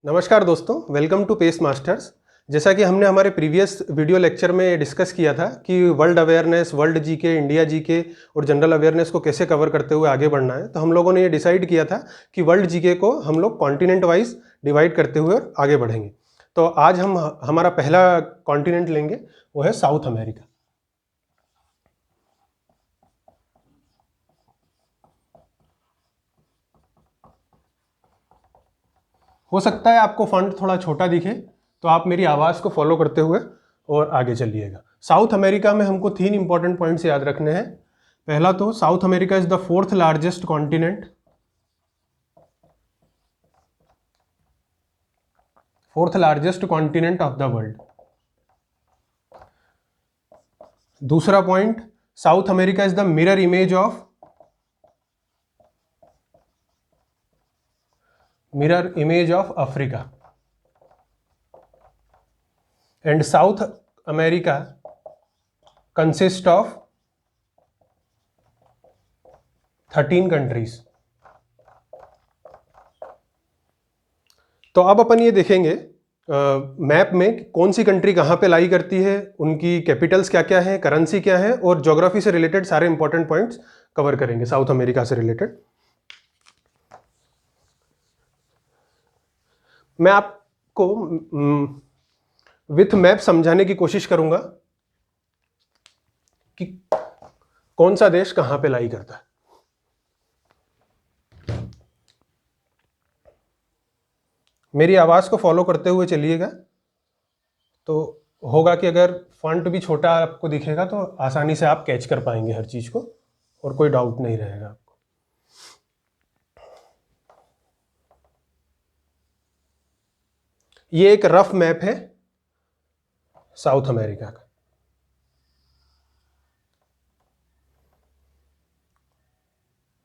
नमस्कार दोस्तों, welcome to pace masters. जैसा कि हमने हमारे प्रीवियस वीडियो लेक्चर में डिस्कस किया था कि world awareness, world GK, India GK और जनरल अवेयरनेस को कैसे कवर करते हुए आगे बढ़ना है, तो हम लोगों ने ये डिसाइड किया था कि वर्ल्ड जीके को हम लोग कॉन्टिनेंट वाइज डिवाइड करते हुए आगे बढ़ेंगे। तो आज हम हमारा पहला कॉन्टिनेंट लेंगे, वो है साउथ अमेरिका। हो सकता है आपको फॉन्ट थोड़ा छोटा दिखे, तो आप मेरी आवाज़ को फॉलो करते हुए और आगे चलिएगा। साउथ अमेरिका में हमको 3 इंपॉर्टेंट पॉइंट्स याद रखने हैं। पहला तो South America is the 4th largest continent, 4th largest continent of the world. दूसरा point, South America is the mirror image of Africa. And South America consist of 13 countries. तो अब अपन ये देखेंगे मैप में कौन सी कंट्री कहाँ पे लाई करती है, उनकी कैपिटल्स क्या क्या है, करेंसी क्या है, और ज्योग्राफी से रिलेटेड सारे इंपॉर्टेंट पॉइंट्स कवर करेंगे साउथ अमेरिका से रिलेटेड। मैं आपको विथ मैप समझाने की कोशिश करूंगा कि कौन सा देश कहां पे लाई करता है। मेरी आवाज को फॉलो करते हुए चलिएगा, तो होगा कि अगर फॉन्ट भी छोटा आपको दिखेगा तो आसानी से आप कैच कर पाएंगे हर चीज को और कोई डाउट नहीं रहेगा आपको। ये एक रफ मैप है साउथ अमेरिका का।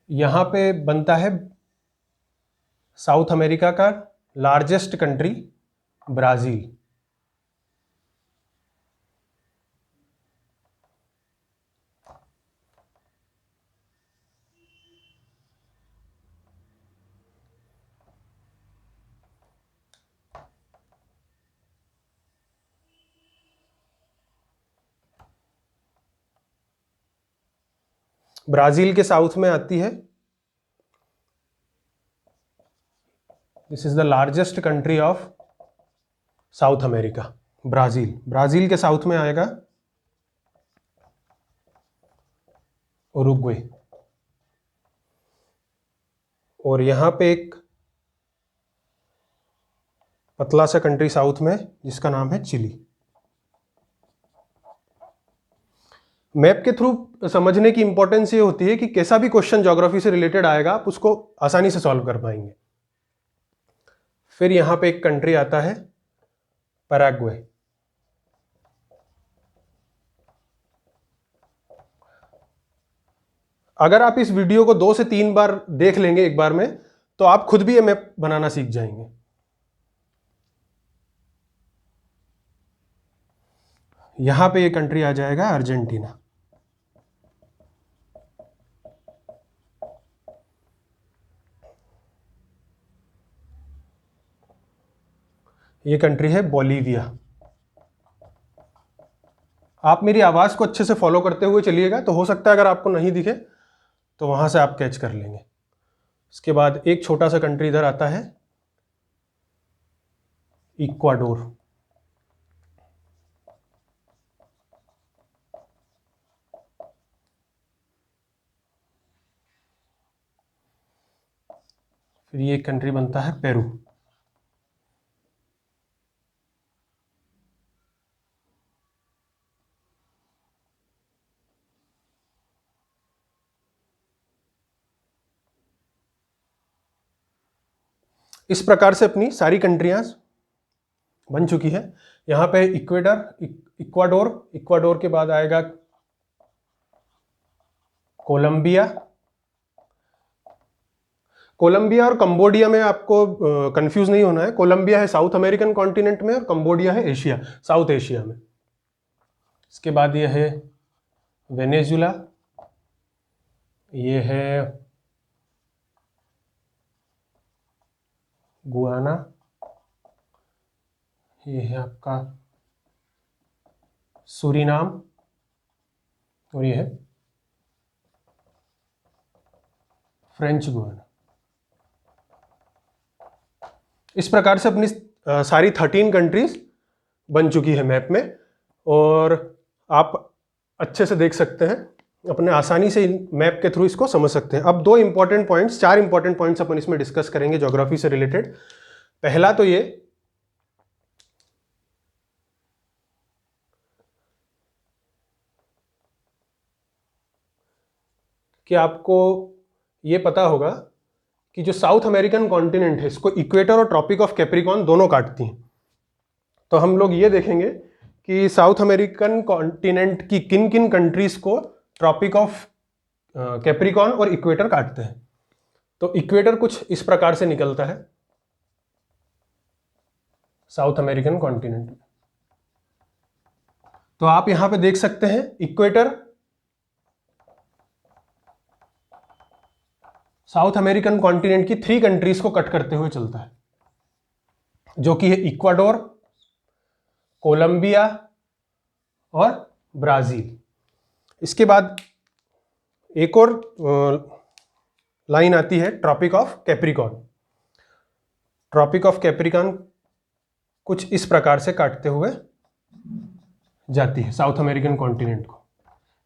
यहां पे बनता है साउथ अमेरिका का लार्जेस्ट कंट्री ब्राजील। ब्राजील के साउथ में आती है, this is the largest country of south America, Brazil. Brazil के साउथ में आएगा उरुग्वे, और यहां पे एक पतला सा कंट्री साउथ में जिसका नाम है चिली। मैप के थ्रू समझने की इंपॉर्टेंस ये होती है कि कैसा भी क्वेश्चन ज्योग्राफी से रिलेटेड आएगा आप उसको आसानी से सॉल्व कर पाएंगे। फिर यहां पे एक कंट्री आता है पैराग्वे। अगर आप इस वीडियो को 2 से 3 बार देख लेंगे एक बार में, तो आप खुद भी ये मैप बनाना सीख जाएंगे। यहां पे ये कंट्री आ जाएगा अर्जेंटीना। ये कंट्री है बोलीविया। आप मेरी आवाज को अच्छे से फॉलो करते हुए चलिएगा, तो हो सकता है अगर आपको नहीं दिखे तो वहां से आप कैच कर लेंगे। इसके बाद एक छोटा सा कंट्री इधर आता है इक्वाडोर। फिर ये एक कंट्री बनता है पेरू। इस प्रकार से अपनी सारी कंट्रियां बन चुकी है। यहां पे इक्वाडोर के बाद आएगा कोलंबिया। कोलंबिया और कंबोडिया में आपको कंफ्यूज नहीं होना है। कोलंबिया है साउथ अमेरिकन कॉन्टिनेंट में और कंबोडिया है एशिया, साउथ एशिया में। इसके बाद ये है वेनेजुला, ये है गुआना, ये है आपका सूरीनाम और ये है फ्रेंच गुयाना। इस प्रकार से अपनी सारी 13 कंट्रीज बन चुकी है मैप में, और आप अच्छे से देख सकते हैं, अपने आसानी से मैप के थ्रू इसको समझ सकते हैं। अब चार इंपॉर्टेंट पॉइंट्स अपन इसमें डिस्कस करेंगे ज्योग्राफी से रिलेटेड। पहला तो ये कि आपको ये पता होगा कि जो साउथ अमेरिकन कॉन्टिनेंट है इसको इक्वेटर और ट्रॉपिक ऑफ कैप्रिकॉर्न दोनों काटती हैं। तो हम लोग ये देखेंगे कि साउथ अमेरिकन कॉन्टिनेंट की किन किन कंट्रीज को ट्रॉपिक ऑफ कैप्रिकॉर्न और इक्वेटर काटते हैं। तो इक्वेटर कुछ इस प्रकार से निकलता है साउथ अमेरिकन कॉन्टिनेंट में। तो आप यहां पे देख सकते हैं इक्वेटर साउथ अमेरिकन कॉन्टिनेंट की 3 कंट्रीज को कट करते हुए चलता है, जो कि है इक्वाडोर, कोलंबिया और ब्राजील। इसके बाद एक और लाइन आती है tropic of Capricorn. Tropic of Capricorn कुछ इस प्रकार से काटते हुए जाती है साउथ अमेरिकन कॉन्टिनेंट को।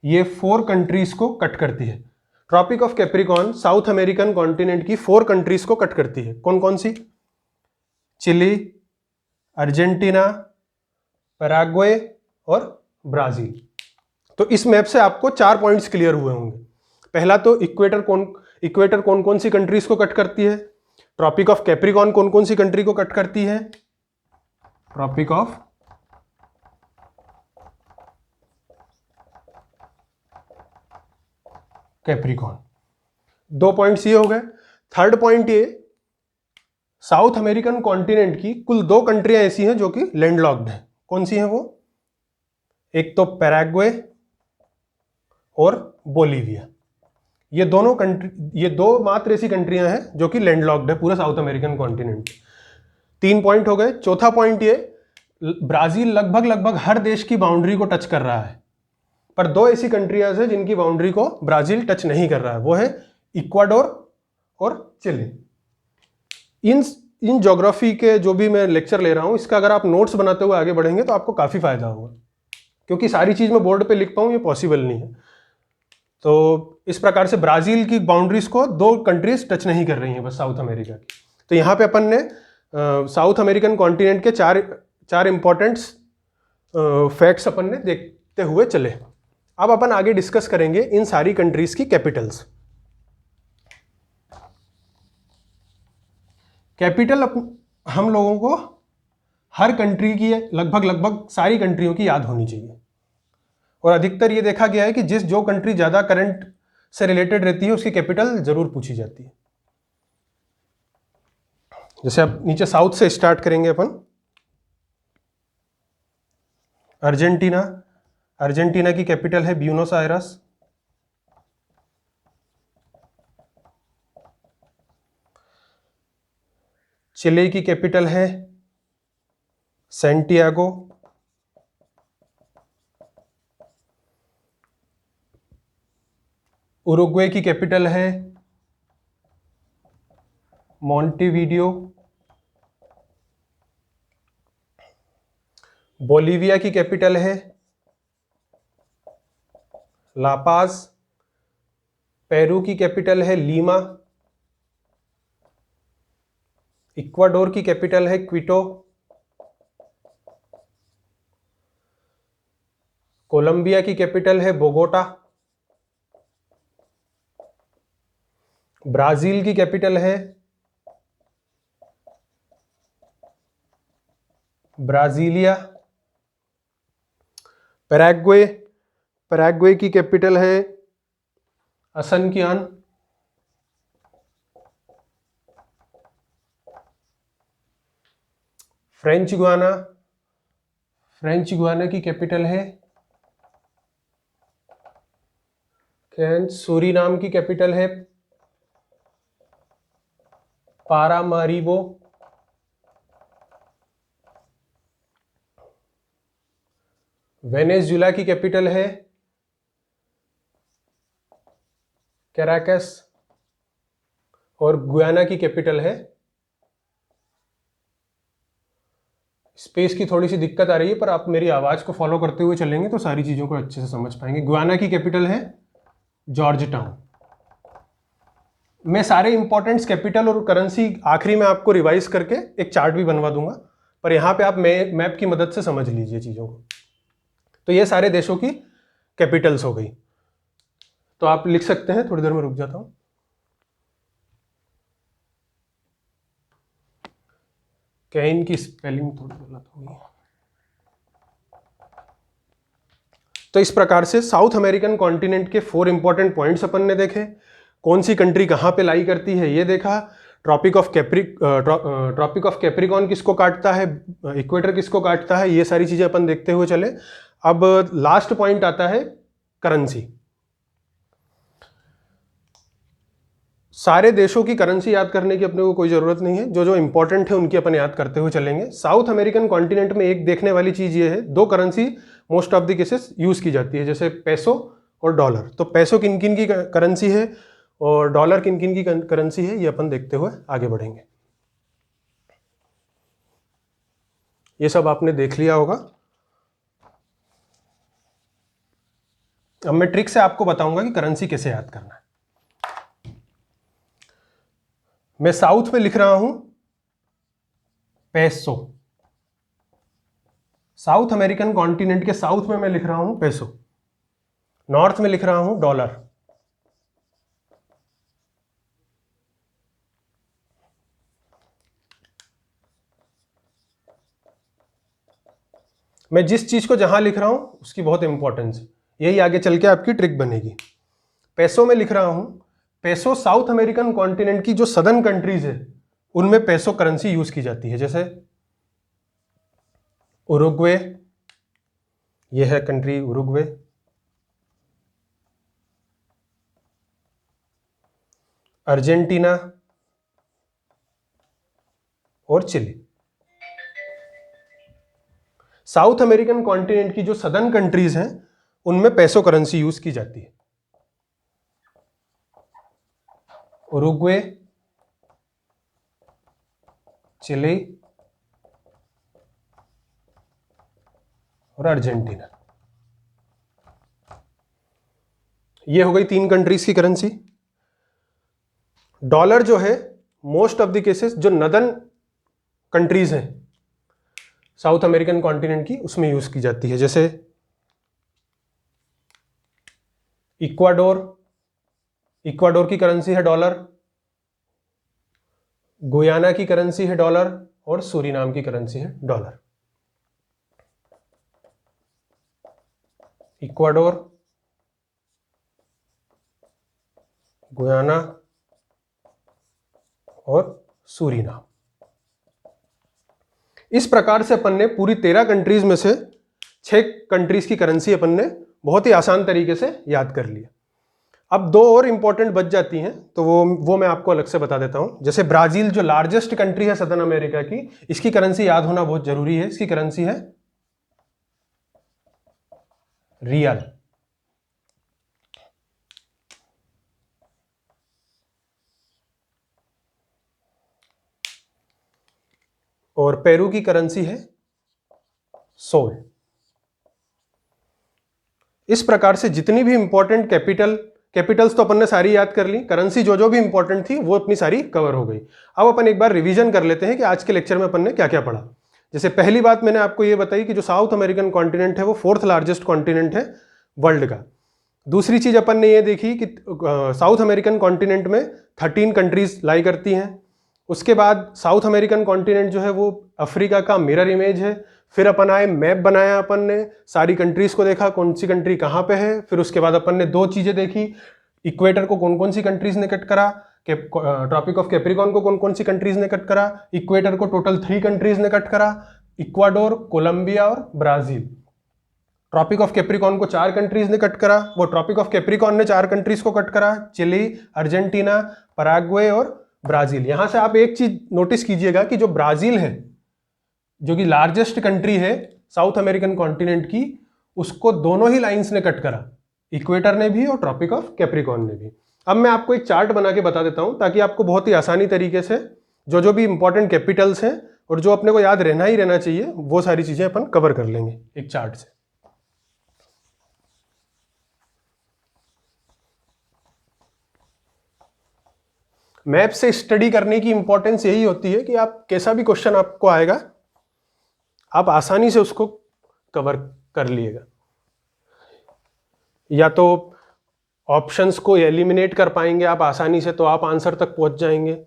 ये 4 कंट्रीज को कट करती है। Tropic of Capricorn South American continent की 4 कंट्रीज को कट करती है। कौन कौन सी? चिली, अर्जेंटीना, पैराग्वे और ब्राजील। तो इस मैप से आपको 4 पॉइंट्स क्लियर हुए होंगे। पहला तो इक्वेटर कौन कौन सी कंट्रीज को कट करती है, ट्रॉपिक ऑफ कैप्रिकॉर्न कौन कौन सी कंट्री को कट करती है, ट्रॉपिक ऑफ कैप्रिकॉर्न। 2 पॉइंट्स ये हो गए। थर्ड पॉइंट ये, साउथ अमेरिकन कॉन्टिनेंट की कुल 2 कंट्रियां ऐसी हैं जो कि लैंडलॉक्ड हैं। कौन सी हैं वो? एक तो पैराग्वे और बोलीविया। ये दो मात्र ऐसी कंट्रियां हैं जो कि लैंडलॉक्ड है पूरा साउथ अमेरिकन कॉन्टिनेंट। 3 पॉइंट हो गए। चौथा पॉइंट ये, ब्राजील लगभग हर देश की बाउंड्री को टच कर रहा है, पर 2 ऐसी कंट्रियां हैं जिनकी बाउंड्री को ब्राजील टच नहीं कर रहा है, वो है इक्वाडोर और चिली। इन ज्योग्राफी के जो भी मैं लेक्चर ले रहा हूं, इसका अगर आप नोट्स बनाते हुए आगे बढ़ेंगे तो आपको काफी फायदा होगा, क्योंकि सारी चीज मैं बोर्ड पे लिख पाऊं ये पॉसिबल नहीं है। तो इस प्रकार से ब्राजील की बाउंड्रीज को 2 कंट्रीज टच नहीं कर रही हैं, बस साउथ अमेरिका की। तो यहाँ पे अपन ने साउथ अमेरिकन कॉन्टिनेंट के चार इंपॉर्टेंट फैक्ट्स अपन ने देखते हुए चले। अब अपन आगे डिस्कस करेंगे इन सारी कंट्रीज की कैपिटल्स। कैपिटल हम लोगों को हर कंट्री की, लगभग सारी कंट्रियों की याद होनी चाहिए, और अधिकतर ये देखा गया है कि जो कंट्री ज्यादा करंट से रिलेटेड रहती है उसकी कैपिटल जरूर पूछी जाती है। जैसे अब नीचे साउथ से स्टार्ट करेंगे अपन। अर्जेंटीना की कैपिटल है ब्यूनोस आयरस। चिले की कैपिटल है सैंटियागो। उरुग्वे की कैपिटल है मोंटेवीडियो। बोलीविया की कैपिटल है लापाज। पेरू की कैपिटल है लीमा। इक्वाडोर की कैपिटल है क्विटो। कोलंबिया की कैपिटल है बोगोटा। ब्राजील की कैपिटल है ब्राजीलिया। पैराग्वे की कैपिटल है असनक्यान। फ्रेंच गुयाना की कैपिटल है सूरीनाम की कैपिटल है पारामारिबो। वेनेजुएला की कैपिटल है कैराकस और गुयाना की कैपिटल है, स्पेस की थोड़ी सी दिक्कत आ रही है पर आप मेरी आवाज को फॉलो करते हुए चलेंगे तो सारी चीजों को अच्छे से समझ पाएंगे। गुयाना की कैपिटल है जॉर्ज टाउन। मैं सारे इंपॉर्टेंट्स कैपिटल और करेंसी आखिरी में आपको रिवाइज करके एक चार्ट भी बनवा दूंगा, पर यहां पे आप मैप की मदद से समझ लीजिए चीजों को। तो ये सारे देशों की कैपिटल्स हो गई। तो आप लिख सकते हैं, थोड़ी देर में रुक जाता हूं। कैन की स्पेलिंग थोड़ी गलत हो गई। तो इस प्रकार से साउथ अमेरिकन कॉन्टिनेंट के 4 इंपॉर्टेंट पॉइंट्स अपन ने देखे। कौन सी कंट्री कहां पे लाई करती है ये देखा। ट्रॉपिक ऑफ कैप्रिकॉन किसको काटता है, इक्वेटर किसको काटता है, ये सारी चीजें अपन देखते हुए चले। अब लास्ट पॉइंट आता है करेंसी। सारे देशों की करेंसी याद करने की अपने को कोई जरूरत नहीं है, जो जो इंपॉर्टेंट है उनकी अपन याद करते हुए चलेंगे। साउथ अमेरिकन कॉन्टिनेंट में एक देखने वाली चीज ये है, 2 currency most of the cases use की जाती है, जैसे पेसो और डॉलर। तो पेसो किन किन की करेंसी है और डॉलर किन किन की करेंसी है, ये अपन देखते हुए आगे बढ़ेंगे। ये सब आपने देख लिया होगा। अब मैं ट्रिक से आपको बताऊंगा कि करेंसी कैसे याद करना है। मैं साउथ में लिख रहा हूं पेसो, साउथ अमेरिकन कॉन्टिनेंट के साउथ में मैं लिख रहा हूं पेसो, नॉर्थ में लिख रहा हूं डॉलर। मैं जिस चीज को जहां लिख रहा हूं उसकी बहुत इंपॉर्टेंस है, यही आगे चल के आपकी ट्रिक बनेगी। पेसो में लिख रहा हूं, पेसो साउथ अमेरिकन कॉन्टिनेंट की जो सदर्न कंट्रीज है उनमें पेसो करेंसी यूज की जाती है, जैसे उरुग्वे, यह है कंट्री उरुग्वे, अर्जेंटीना और चिली। साउथ अमेरिकन कॉन्टिनेंट की जो सदर्न कंट्रीज हैं उनमें पेसो करेंसी यूज की जाती है। उरुग्वे, चिली और अर्जेंटीना, ये हो गई 3 कंट्रीज की करेंसी। डॉलर जो है मोस्ट ऑफ द केसेस जो नदर्न कंट्रीज हैं साउथ अमेरिकन कॉन्टिनेंट की उसमें यूज की जाती है, जैसे इक्वाडोर, इक्वाडोर की करेंसी है डॉलर, गुयाना की करेंसी है डॉलर और सूरीनाम की करेंसी है डॉलर। इक्वाडोर, गुयाना और सूरीनाम। इस प्रकार से अपन ने पूरी 13 कंट्रीज में से 6 कंट्रीज की करेंसी अपन ने बहुत ही आसान तरीके से याद कर लिया। अब 2 और इंपॉर्टेंट बच जाती हैं, तो वो मैं आपको अलग से बता देता हूं। जैसे ब्राजील जो लार्जेस्ट कंट्री है सदर्न अमेरिका की, इसकी करेंसी याद होना बहुत जरूरी है। इसकी करेंसी है रियल। और पेरू की करेंसी है सोल। इस प्रकार से जितनी भी इंपॉर्टेंट कैपिटल्स तो अपन ने सारी याद कर ली, करेंसी जो जो भी इंपॉर्टेंट थी वो अपनी सारी कवर हो गई। अब अपन एक बार रिवीजन कर लेते हैं कि आज के लेक्चर में अपन ने क्या क्या पढ़ा। जैसे पहली बात मैंने आपको ये बताई कि जो साउथ अमेरिकन कॉन्टिनेंट है वो 4th लार्जेस्ट कॉन्टिनेंट है वर्ल्ड का। दूसरी चीज अपन ने ये देखी कि साउथ अमेरिकन कॉन्टिनेंट में 13 कंट्रीज लाई करती हैं। उसके बाद साउथ अमेरिकन कॉन्टिनेंट जो है वो अफ्रीका का मिरर इमेज है। फिर अपन आए, मैप बनाया अपन ने, सारी कंट्रीज को देखा कौन सी कंट्री कहाँ पे है। फिर उसके बाद अपन ने 2 चीजें देखी, इक्वेटर को कौन कौन सी कंट्रीज ने कट करा, ट्रॉपिक ऑफ कैप्रिकॉन को कौन कौन सी कंट्रीज ने कट करा, इक्वेटर को टोटल 3 कंट्रीज ने कट करा, इक्वाडोर, कोलंबिया और ब्राजील। ट्रॉपिक ऑफ कैप्रिकॉन को 4 कंट्रीज ने कट करा, वो ट्रॉपिक ऑफ कैप्रिकॉन ने 4 कंट्रीज को कट करा, चिली, अर्जेंटीना, पराग्वे और ब्राजील। यहां से आप एक चीज नोटिस कीजिएगा कि जो ब्राजील है, जो कि लार्जेस्ट कंट्री है साउथ अमेरिकन कॉन्टिनेंट की, उसको दोनों ही लाइंस ने कट करा, इक्वेटर ने भी और ट्रॉपिक ऑफ कैप्रिकॉर्न ने भी। अब मैं आपको एक चार्ट बना के बता देता हूं ताकि आपको बहुत ही आसानी तरीके से जो भी इंपॉर्टेंट कैपिटल्स हैं और जो अपने को याद रहना ही रहना चाहिए वो सारी चीजें अपन कवर कर लेंगे एक चार्ट से। मैप से स्टडी करने की इंपॉर्टेंस यही होती है कि आप कैसा भी क्वेश्चन आपको आएगा आप आसानी से उसको कवर कर लिएगा, या तो ऑप्शंस को एलिमिनेट कर पाएंगे आप आसानी से तो आप आंसर तक पहुंच जाएंगे,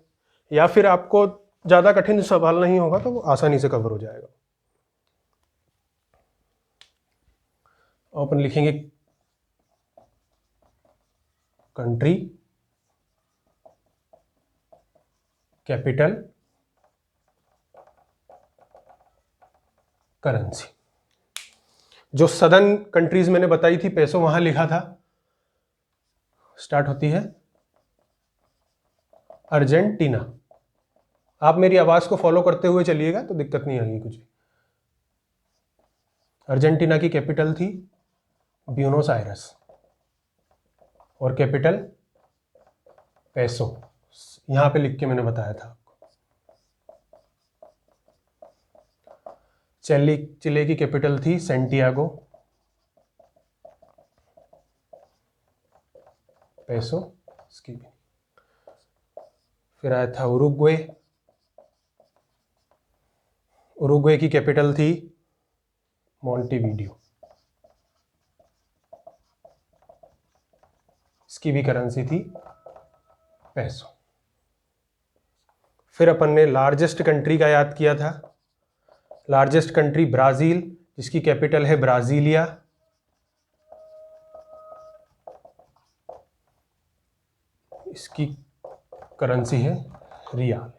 या फिर आपको ज्यादा कठिन सवाल नहीं होगा तो वो आसानी से कवर हो जाएगा। अपन लिखेंगे कंट्री, कैपिटल, करेंसी। जो सदर्न कंट्रीज मैंने बताई थी पेसो वहां लिखा था, स्टार्ट होती है अर्जेंटीना। आप मेरी आवाज को फॉलो करते हुए चलिएगा तो दिक्कत नहीं आएगी कुछ भी। अर्जेंटीना की कैपिटल थी ब्यूनोस आयरस और कैपिटल पेसो, यहां पे लिख के मैंने बताया था आपको। चिले की कैपिटल थी सेंटियागो, पेसो इसकी भी। फिर आया था उरुग्वे, उरुग्वे की कैपिटल थी मोंटेवीडियो, इसकी भी करेंसी थी पेसो। फिर अपन ने लार्जेस्ट कंट्री का याद किया था, लार्जेस्ट कंट्री ब्राजील जिसकी कैपिटल है ब्राजीलिया, इसकी करेंसी है रियाल।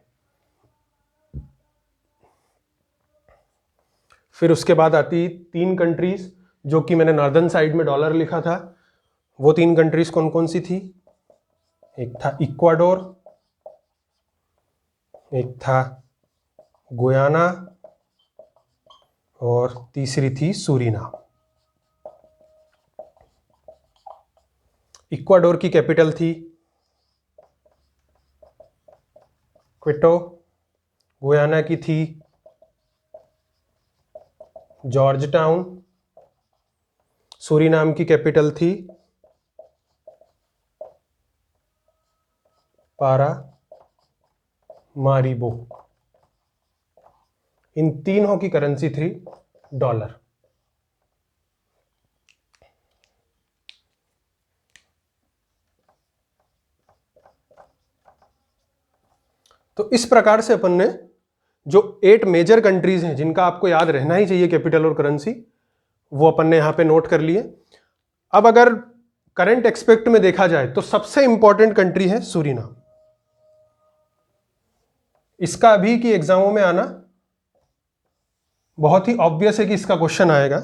फिर उसके बाद आती 3 कंट्रीज जो कि मैंने नॉर्दर्न साइड में डॉलर लिखा था। वो 3 कंट्रीज कौन कौन सी थी? एक था इक्वाडोर, एक था गुयाना और तीसरी थी सूरीनाम। इक्वाडोर की कैपिटल थी क्विटो, गुयाना की थी जॉर्ज टाउन, सूरीनाम की कैपिटल थी पारा मारिबो। इन तीनों की करेंसी थी डॉलर। तो इस प्रकार से अपन ने जो 8 मेजर कंट्रीज हैं जिनका आपको याद रहना ही चाहिए कैपिटल और करेंसी, वो अपन ने यहां पे नोट कर लिए। अब अगर करंट एक्सपेक्ट में देखा जाए तो सबसे इंपॉर्टेंट कंट्री है सूरीनाम। इसका अभी की एग्जामों में आना बहुत ही ऑब्वियस है कि इसका क्वेश्चन आएगा,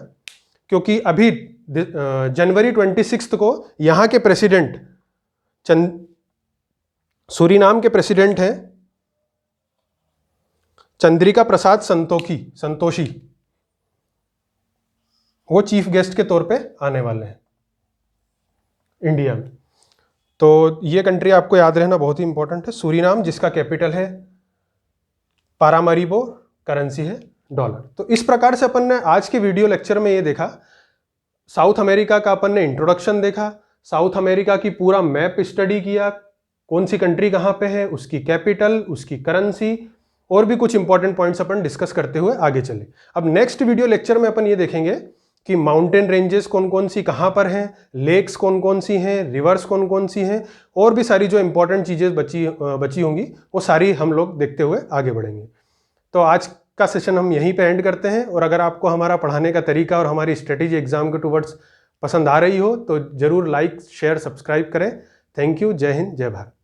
क्योंकि अभी जनवरी 26 को यहां के प्रेसिडेंट सूरीनाम के प्रेसिडेंट हैं चंद्रिका प्रसाद संतोषी, वो चीफ गेस्ट के तौर पे आने वाले हैं इंडिया में। तो ये कंट्री आपको याद रहना बहुत ही इंपॉर्टेंट है, सूरीनाम, जिसका कैपिटल है पारामारिबो, करेंसी है डॉलर। तो इस प्रकार से अपन ने आज के वीडियो लेक्चर में ये देखा, साउथ अमेरिका का अपन ने इंट्रोडक्शन देखा, साउथ अमेरिका की पूरा मैप स्टडी किया, कौन सी कंट्री कहाँ पे है, उसकी कैपिटल, उसकी करेंसी, और भी कुछ इंपॉर्टेंट पॉइंट्स अपन डिस्कस करते हुए आगे चले। अब नेक्स्ट वीडियो लेक्चर में अपन ये देखेंगे कि माउंटेन रेंजेस कौन कौन सी कहाँ पर हैं, लेक्स कौन कौन सी हैं, रिवर्स कौन कौन सी हैं, और भी सारी जो इंपॉर्टेंट चीज़ें बची होंगी वो सारी हम लोग देखते हुए आगे बढ़ेंगे। तो आज का सेशन हम यहीं पे एंड करते हैं, और अगर आपको हमारा पढ़ाने का तरीका और हमारी स्ट्रेटेजी एग्जाम के टुवर्ड्स पसंद आ रही हो तो ज़रूर लाइक, शेयर, सब्सक्राइब करें। Thank you. जय हिंद, जय भारत।